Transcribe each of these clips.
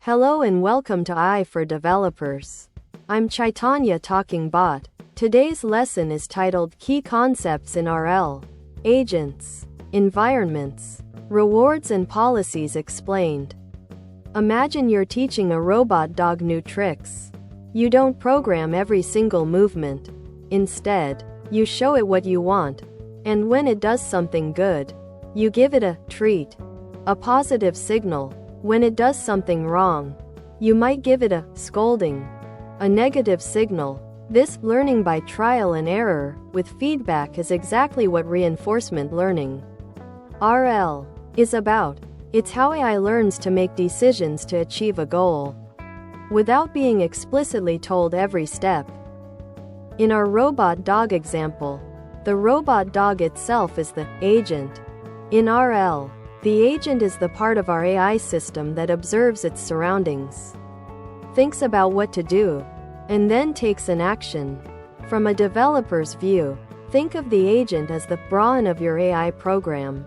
Hello and welcome to AI for Developers. I'm Chaitanya talking bot. Today's lesson is titled Key Concepts in RL. Agents, Environments, Rewards and Policies Explained. Imagine you're teaching a robot dog new tricks. You don't program every single movement. Instead, you show it what you want. And when it does something good, you give it a treat, a positive signal. When it does something wrong, you might give it a scolding, a negative signal. This learning by trial and error with feedback is exactly what reinforcement learning (RL) is about. It's how AI learns to make decisions to achieve a goal without being explicitly told every step. In our robot dog example, the robot dog itself is the agent. In RL, the agent is the part of our AI system that observes its surroundings, thinks about what to do, and then takes an action. From a developer's view, think of the agent as the brain of your AI program.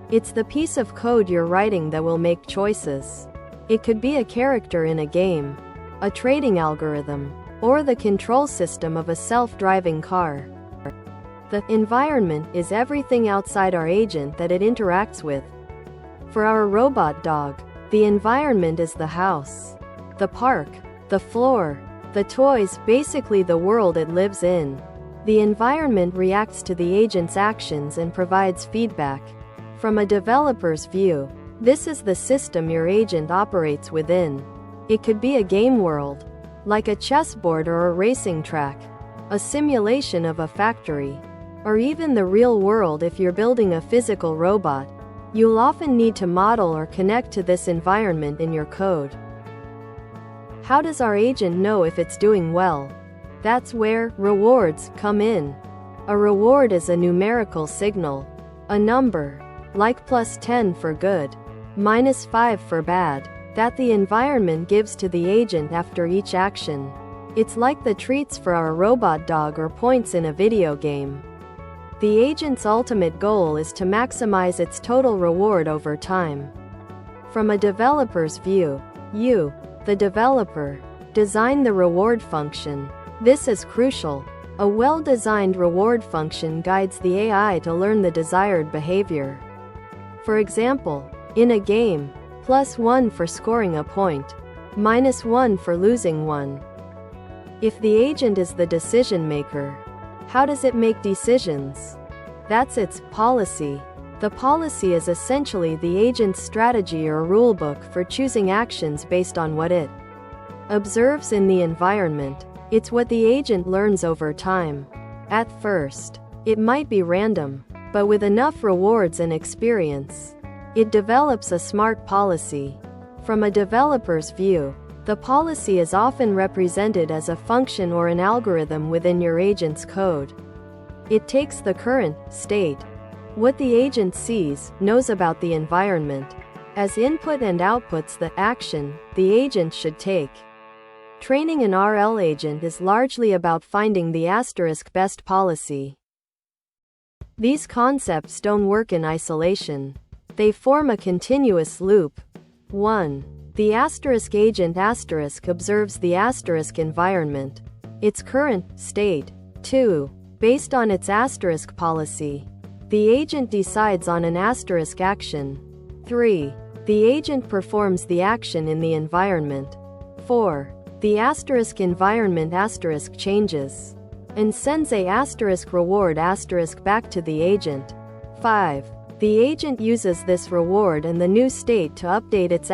It's the piece of code you're writing that will make choices. It could be a character in a game, a trading algorithm, or the control system of a self-driving car. The environment is everything outside our agent that it interacts with. For our robot dog, the environment is the house, the park, the floor, the toys, basically the world it lives in. The environment reacts to the agent's actions and provides feedback. From a developer's view, this is the system your agent operates within. It could be a game world, like a chessboard or a racing track, a simulation of a factory, or even the real world if you're building a physical robot. You'll often need to model or connect to this environment in your code. How does our agent know if it's doing well? That's where rewards come in. A reward is a numerical signal, a number, like +10 for good, -5 for bad, that the environment gives to the agent after each action. It's like the treats for our robot dog or points in a video game. The agent's ultimate goal is to maximize its total reward over time. From a developer's view, you, the developer, design the reward function. This is crucial. A well-designed reward function guides the AI to learn the desired behavior. For example, in a game, +1 for scoring a point, -1 for losing one. If the agent is the decision maker, how does it make decisions? That's its policy. The policy is essentially the agent's strategy or rulebook for choosing actions based on what it observes in the environment. It's what the agent learns over time. At first, it might be random, but with enough rewards and experience, it develops a smart policy. From a developer's view, the policy is often represented as a function or an algorithm within your agent's code. It takes the current state, what the agent sees, knows about the environment, as input and outputs the action the agent should take. Training an RL agent is largely about finding the *best policy. These concepts don't work in isolation. They form a continuous loop. 1. The agent observes the environment, its current state. 2. Based on its policy, the agent decides on an action. 3. The agent performs the action in the environment. 4. The environment changes and sends a reward back to the agent. 5. The agent uses this reward and the new state to update its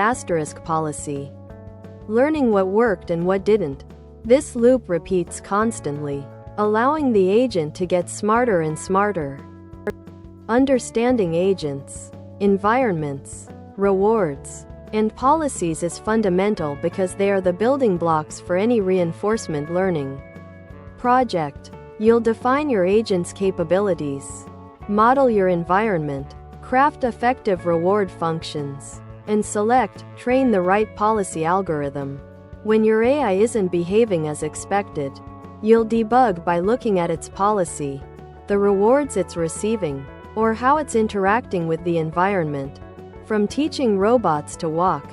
policy, learning what worked and what didn't. This loop repeats constantly, allowing the agent to get smarter and smarter. Understanding agents, environments, rewards, and policies is fundamental because they are the building blocks for any reinforcement learning project. You'll define your agent's capabilities, model your environment, craft effective reward functions, and train the right policy algorithm. When your AI isn't behaving as expected, you'll debug by looking at its policy, the rewards it's receiving, or how it's interacting with the environment. From teaching robots to walk,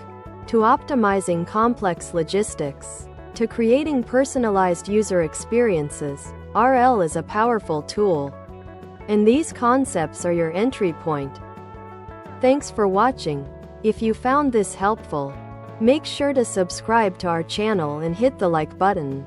to optimizing complex logistics, to creating personalized user experiences, RL is a powerful tool. And these concepts are your entry point. Thanks for watching. If you found this helpful, make sure to subscribe to our channel and hit the like button.